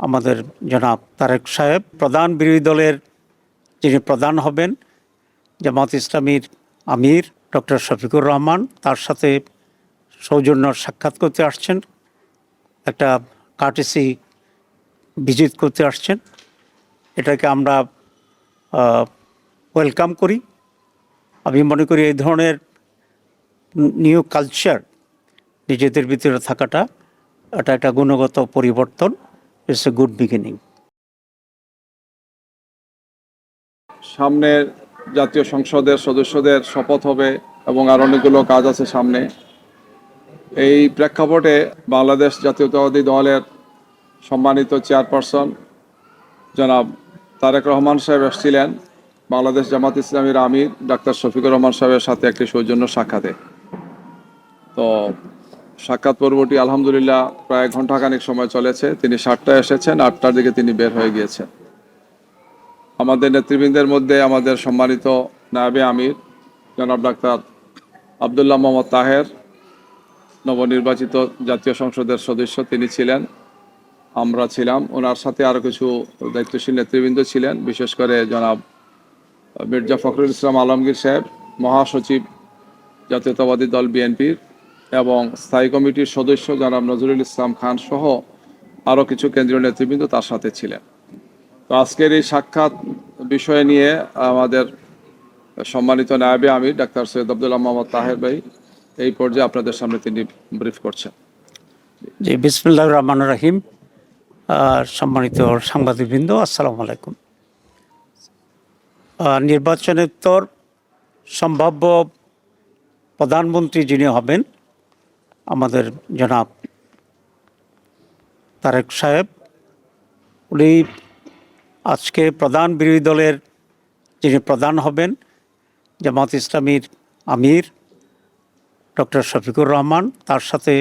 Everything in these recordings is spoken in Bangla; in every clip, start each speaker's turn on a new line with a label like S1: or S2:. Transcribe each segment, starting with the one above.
S1: আমাদের জনাব তারেক সাহেব, প্রধান বিরোধী দলের যিনি প্রধান হবেন জামাত ইসলামীর আমির ডক্টর শফিকুর রহমান, তার সাথে সৌজন্য সাক্ষাৎ করতে আসছেন, একটা কার্টেসি ভিজিট করতে আসছেন। এটাকে আমরা ওয়েলকাম করি। আমি মনে করি এই ধরনের নিউ কালচার নিজেদের ভিতরে থাকাটা এটা একটা গুণগত পরিবর্তন। It's a good beginning.
S2: সামনে জাতীয় সংসদের সদস্যদের শপথ হবে এবং আরও অনেকগুলো কাজ আছে সামনে। এই প্রেক্ষাপটে বাংলাদেশ জাতীয়তাবাদী দলের সম্মানিত চেয়ারপারসন জনাব তারেক রহমান সাহেব এসেছিলেন বাংলাদেশ জামাত ইসলামীর আমির ডাক্তার শফিকুর রহমান সাহেবের সাথে একটি সৌজন্য সাক্ষাতে। তো সাক্ষাৎ পর্বটি আলহামদুলিল্লাহ প্রায় ঘণ্টাখানেক সময় চলেছে। তিনি 7টায় এসেছেন, 8টার দিকে তিনি বের হয়ে গিয়েছেন। আমাদের নেতৃবৃন্দের মধ্যে আমাদের সম্মানিত নায়েবে আমির জনাব ডাক্তার আবদুল্লাহ মোহাম্মদ তাহের, নবনির্বাচিত জাতীয় সংসদের সদস্য, তিনি ছিলেন, আমরা ছিলাম। ওনার সাথে আরও কিছু দায়িত্বশীল নেতৃবৃন্দ ছিলেন, বিশেষ করে জনাব মির্জা ফখরুল ইসলাম আলমগীর সাহেব, মহাসচিব জাতীয়তাবাদী দল বিএনপির, এবং স্থায়ী কমিটির সদস্য জনাব নজরুল ইসলাম খান সহ আরও কিছু কেন্দ্রীয় নেতৃবৃন্দ তার সাথে ছিলেন। তো আজকের এই সাক্ষাৎ বিষয় নিয়ে আমাদের সম্মানিত নায়েবে আমির ডাক্তার সৈয়দ আবদুল্লাহ মোহাম্মদ তাহের ভাই এই পর্যায়ে আপনাদের সামনে তিনি ব্রিফ করছেন।
S1: জি, বিসমিল্লাহির রহমানির রহিম। সম্মানিত সাংবাদিকবৃন্দ, আসসালামু আলাইকুম। নির্বাচনোত্তর সম্ভাব্য প্রধানমন্ত্রী যিনি হবেন আমাদের জনাব তারেক সাহেব, উনি আজকে প্রধান বিরোধী দলের যিনি প্রধান হবেন জামাত ইসলামীর আমির ডক্টর শফিকুর রহমান, তার সাথে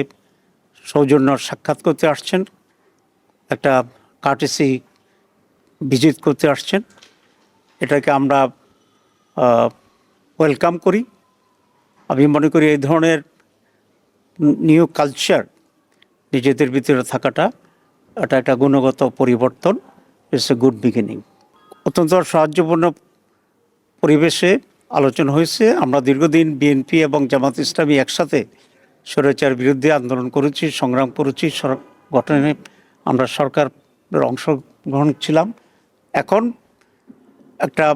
S1: সৌজন্য সাক্ষাৎ করতে আসছেন, একটা কার্টেসি ভিজিট করতে আসছেন। এটাকে আমরা ওয়েলকাম করি। আমি মনে করি এই ধরনের নিউ কালচার নিজেদের ভিতরে থাকাটা এটা একটা গুণগত পরিবর্তন। It's a good beginning. অত্যন্ত সাহায্যপূর্ণ পরিবেশে আলোচনা হয়েছে। আমরা দীর্ঘদিন বিএনপি এবং জামাত ইসলামী একসাথে স্বৈরাচার বিরুদ্ধে আন্দোলন করেছি, সংগ্রাম করেছি, গঠনে আমরা সরকারের অংশগ্রহণ ছিলাম। এখন একটা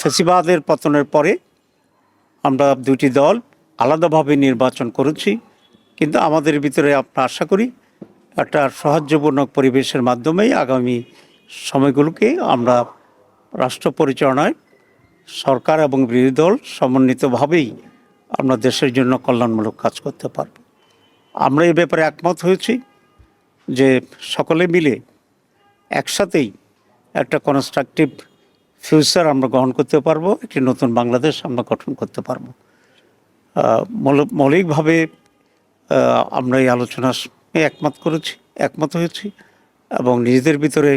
S1: ফ্যাসিবাদের পতনের পরে আমরা দুটি দল আলাদাভাবে নির্বাচন করেছি, কিন্তু আমাদের ভিতরে আমরা আশা করি একটা সৌহার্দ্যপূর্ণ পরিবেশের মাধ্যমেই আগামী সময়গুলোকে আমরা রাষ্ট্র পরিচালনায় সরকার এবং বিরোধী দল সমন্বিতভাবেই আমরা দেশের জন্য কল্যাণমূলক কাজ করতে পারব। আমরা এই ব্যাপারে একমত হয়েছি যে সকলে মিলে একসাথেই একটা কনস্ট্রাকটিভ ফিউচার আমরা গ্রহণ করতে পারবো, একটি নতুন বাংলাদেশ আমরা গঠন করতে পারবো। মৌলিকভাবে আমরা এই আলোচনার একমত হয়েছি এবং নিজেদের ভিতরে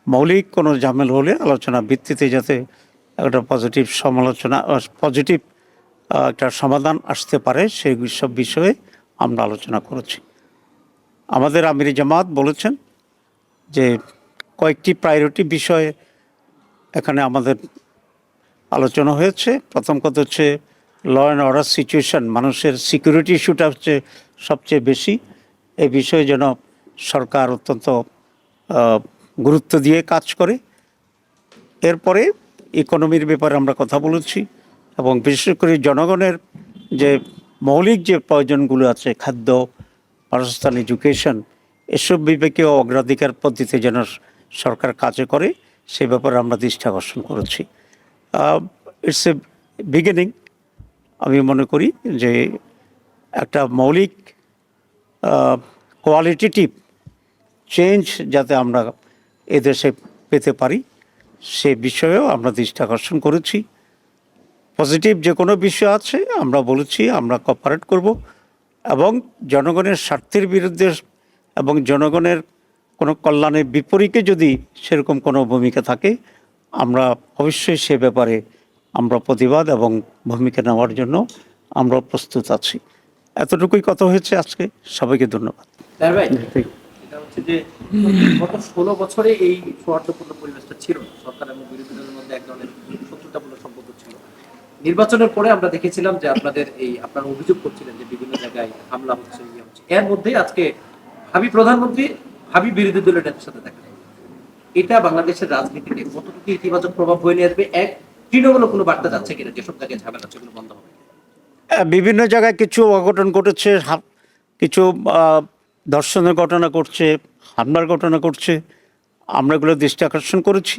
S1: মৌলিক কোনো ঝামেলা হলে আলোচনা ভিত্তিতে যাতে একটা পজিটিভ একটা সমাধান আসতে পারে সেই সব বিষয়ে আমরা আলোচনা করেছি। আমাদের আমির জামাত বলেছেন যে কয়েকটি প্রায়োরিটি বিষয়ে এখানে আমাদের আলোচনা হয়েছে। প্রথম কথা হচ্ছে ল অ্যান্ড অর্ডার সিচুয়েশন, মানুষের সিকিউরিটি ইস্যুটা হচ্ছে সবচেয়ে বেশি। এই বিষয়ে যেন সরকার অত্যন্ত গুরুত্ব দিয়ে কাজ করে। এরপরে ইকোনমির ব্যাপারে আমরা কথা বলেছি এবং বিশেষ করে জনগণের যে মৌলিক যে প্রয়োজনগুলো আছে, খাদ্য, বাসস্থান, এডুকেশন, এসব বিবেকেও অগ্রাধিকার পদ্ধতিতে যেন সরকার কাজে করে সে ব্যাপারে আমরা দৃষ্টি আকর্ষণ করেছি। It's a beginning. আমি মনে করি যে একটা মৌলিক কোয়ালিটেটিভ চেঞ্জ যাতে আমরা এদেশে পেতে পারি সে বিষয়েও আমরা দৃষ্টি আকর্ষণ করেছি। পজিটিভ যে কোনো বিষয় আছে আমরা বলেছি আমরা কোঅপারেট করব এবং জনগণের স্বার্থের বিরুদ্ধে এবং জনগণের কোনো কল্যাণের বিপরীতে যদি সেরকম কোনো ভূমিকা থাকে আমরা অবশ্যই সে ব্যাপারে আমরা প্রতিবাদ এবং ভূমিকা নেওয়ার জন্য আমরা প্রস্তুত আছি। এতটুকুই কথা হয়েছে আজকে। সবাইকে ধন্যবাদ।
S3: সেটা হচ্ছে যে গত 16 বছরে এই সৌহার্দ্যপূর্ণ পরিবেশটা ছিল না। সরকার এবং বিরোধী দলের মধ্যে এক ধরনের শত্রুতাপূর্ণ সম্পর্ক ছিল। নির্বাচনের পরে আমরা দেখেছিলাম যে আপনারা অভিযোগ করছিলেন যে বিভিন্ন জায়গায় হামলা হচ্ছে, ইয়ে হচ্ছে। এর মধ্যে আজকে ভাবি প্রধানমন্ত্রী ভাবি বিরোধী দলের নেতার সাথে দেখা যায়। এটা বাংলাদেশের রাজনীতিতে কতটুকু ইতিবাচক প্রভাব বয়ে নিয়ে আসবে? এক, তৃণমূলও কোনো বার্তা যাচ্ছে কিনা যেসব জায়গায় ঝামেলা হচ্ছে এগুলো বন্ধ হবে?
S1: বিভিন্ন জায়গায় কিছু অঘটন ঘটেছে, কিছু ধর্ষণের ঘটনা ঘটছে, হামলার ঘটনা ঘটছে। আমরা এগুলো দৃষ্টি আকর্ষণ করেছি।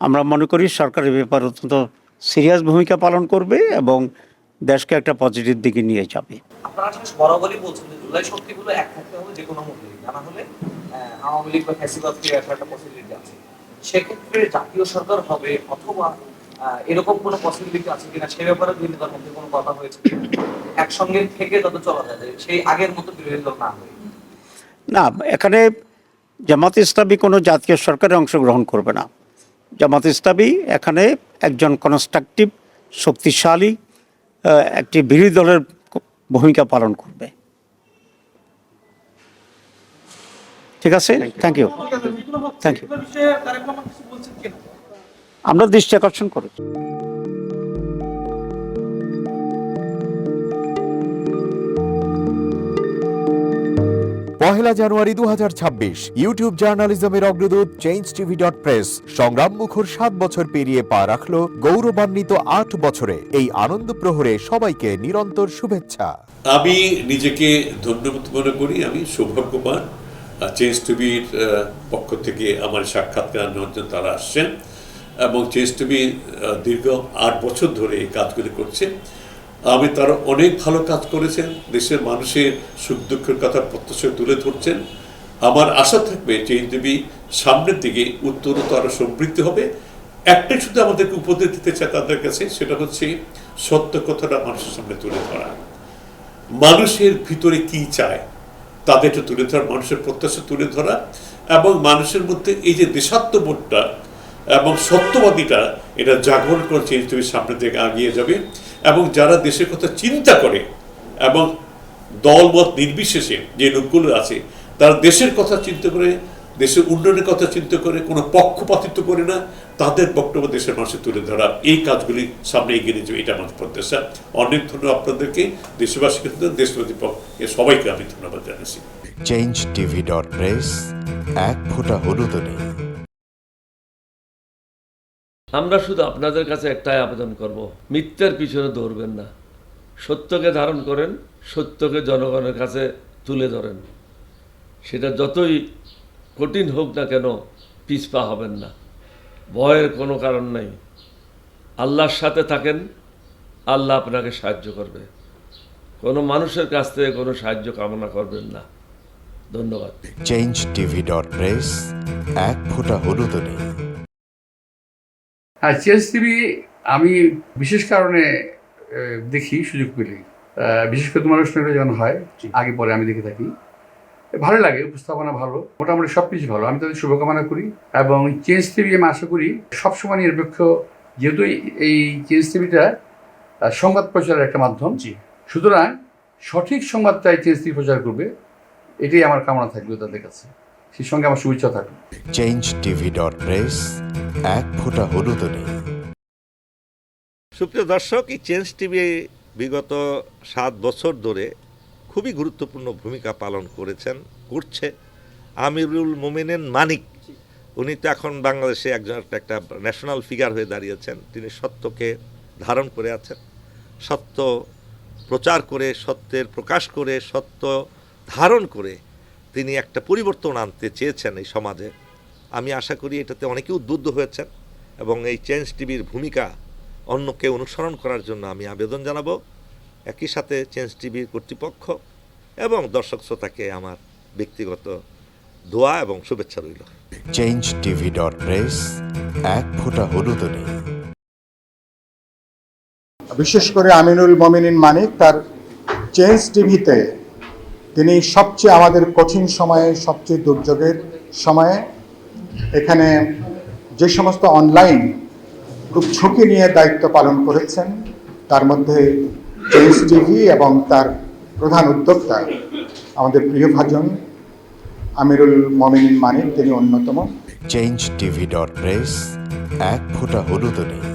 S1: আমরা মনে করি সরকার এই ব্যাপারে অত্যন্ত সিরিয়াস ভূমিকা পালন করবে এবং দেশকে একটা পজিটিভ দিকে নিয়ে যাবে।
S4: আপনারা আসলে বরাবরই বলছেন যে জুলাই শক্তিগুলো এক থাকতে হবে যে কোনো মূল্যে, তা না হলে আওয়ামী লীগ বা ফ্যাসিবাদ ফিরে আসার একটা পসিবিলিটি আছে। সেক্ষেত্রে জাতীয় সরকার হবে অথবা এরকম কোনো পসিবিলিটি আছে কিনা সে ব্যাপারে দুই নেতার মধ্যে কোনো কথা হয়েছে কিনা, একসঙ্গে থেকে যত চলা যায় সেই আগের মতো বিরোধী দল না হয়?
S1: না, এখানে জামাত ইসলামী কোনো জাতীয় সরকারে অংশগ্রহণ করবে না। জামাত ইসলামী এখানে একজন কনস্ট্রাকটিভ শক্তিশালী একটি বিরোধী দলের ভূমিকা পালন করবে। ঠিক আছে, থ্যাংক ইউ। Thank you. আমরা দৃষ্টি আকর্ষণ করেছি।
S5: পহেলা জানুয়ারি 2026 ইউটিউব জার্নালিজমের অগ্রদূত changeTV.press সংগ্রাম মুখর 7 বছর পেরিয়ে পা রাখলো গৌরবান্বিত 8 বছরে। এই আনন্দ প্রহরে সবাইকে নিরন্তর শুভেচ্ছা।
S6: আমি নিজেকে ধন্যবাদ মনে করি, আমি সৌভাগ্যবান। চেঞ্জ টিভির পক্ষ থেকে আমার সাক্ষাৎকার নেওয়ার জন্য তারা আসছেন এবং চেঞ্জ টিভি দীর্ঘ 8 বছর ধরে এই কাজগুলি করছে। আমি তারা অনেক ভালো কাজ করেছেন, দেশের মানুষের সুখ দুঃখের কথা প্রত্যক্ষ তুলে ধরছেন। আমার আশা থাকবে চেঞ্জ টিভি সামনের দিকে উত্তরোত্তর আরো সমৃদ্ধ হবে। একটাই শুধু আমাদেরকে উপদেশ দিতে চাই তাদের কাছে, সেটা হচ্ছে সত্য কথাটা মানুষের সামনে তুলে ধরা, মানুষের ভিতরে কি চায় তাদেরটা তুলে ধরা, মানুষের প্রত্যাশা তুলে ধরা এবং মানুষের মধ্যে এই যে দেশাত্মবোধটা এবং সত্যবাদীটা এটা জাগরণ করে চেঞ্জ টিভির সামনের দিকে এগিয়ে যাবে। এবং যারা দেশের কথা চিন্তা করে এবং দলমত নির্বিশেষে যে লোকগুলো আছে তারা দেশের কথা চিন্তা করে, দেশের উন্নয়নের কথা চিন্তা করে, কোনো পক্ষপাতিত্ব করে না, তাদের বক্তব্য দেশের মানুষে তুলে ধরা, এই কাজগুলি সামনে এগিয়ে নিয়ে যাবে, এটা আমাদের প্রত্যাশা। অনেক ধন্যবাদ আপনাদেরকে, দেশবাসীকে, দেশবাসী সবাইকে আমি ধন্যবাদ জানাচ্ছি।
S5: changeTV.press এক ফোঁটা হলুদ নেই।
S7: আমরা শুধু আপনাদের কাছে একটাই আবেদন করব, মিথ্যার পিছনে দৌড়বেন না, সত্যকে ধারণ করেন, সত্যকে জনগণের কাছে তুলে ধরেন। সেটা যতই কঠিন হোক না কেন পিছপা হবেন না, ভয়ের কোনো কারণ নাই। আল্লাহর সাথে থাকেন, আল্লাহ আপনাকে সাহায্য করবে। কোনো মানুষের কাছ থেকে কোনো সাহায্য কামনা করবেন না। ধন্যবাদ।
S5: changeTV.press এক ফোঁটা হলুদ নেই।
S8: হ্যাঁ, চেঞ্জ টিভি আমি বিশেষ কারণে দেখি সুযোগ পেলে, বিশেষ করে তোমার অনুষ্ঠানটা যখন হয় আগে পরে আমি দেখে থাকি, ভালো লাগে, উপস্থাপনা ভালো, মোটামুটি সব কিছু ভালো। আমি তাদের শুভকামনা করি এবং চেঞ্জ টিভি আমি আশা করি সবসময় নিরপেক্ষ, যেহেতু এই চেঞ্জ টিভিটা সংবাদ প্রচারের একটা মাধ্যম, সুতরাং সঠিক সংবাদটাই চেঞ্জ টিভি প্রচার করবে, এটাই আমার কামনা থাকবে তাদের কাছে, সেই সঙ্গে আমার শুভেচ্ছা থাকবে।
S5: changeTV.press এক ফোঁটা হলুদ নেই।
S9: সুপ্রিয় দর্শক, এই চেঞ্জ টিভি বিগত 7 বছর ধরে খুবই গুরুত্বপূর্ণ ভূমিকা পালন করছে আমিরুল মোমিনিন মানিক। উনি তো এখন বাংলাদেশে একটা ন্যাশনাল ফিগার হয়ে দাঁড়িয়েছেন। তিনি সত্যকে ধারণ করে আছেন, সত্য প্রচার করে, সত্যের প্রকাশ করে, সত্য ধারণ করে তিনি একটা পরিবর্তন আনতে চেয়েছেন এই সমাজে। আমি আশা করি এটাতে অনেকে উদ্বুদ্ধ হয়েছেন এবং এই চেঞ্জ টিভির ভূমিকা অন্যকে অনুসরণ করার জন্য আমি আবেদন জানাবো। একই সাথে চেঞ্জ টিভির কর্তৃপক্ষ এবং দর্শক শ্রোতাকে আমার ব্যক্তিগত দোয়া এবং শুভেচ্ছা রইল।
S5: changeTV.press এক ফোঁটা হলুদ নেই।
S10: বিশেষ করে আমিনুল মোমিনিন মানিক তার চেঞ্জ টিভিতে তিনি সবচেয়ে আমাদের কঠিন সময়ে, সবচেয়ে দুর্যোগের সময়ে এখানে যে সমস্ত অনলাইন খুব ঝুঁকি নিয়ে দায়িত্ব পালন করেছেন, তার মধ্যে চেঞ্জ টিভি এবং তার প্রধান উদ্যোক্তা আমাদের প্রিয় ভাজন আমিরুল মমিনিন মানিক তিনি অন্যতম।
S5: চেঞ্জ টিভি ডট প্রেস, এক ফোঁটা হলুদ নেই।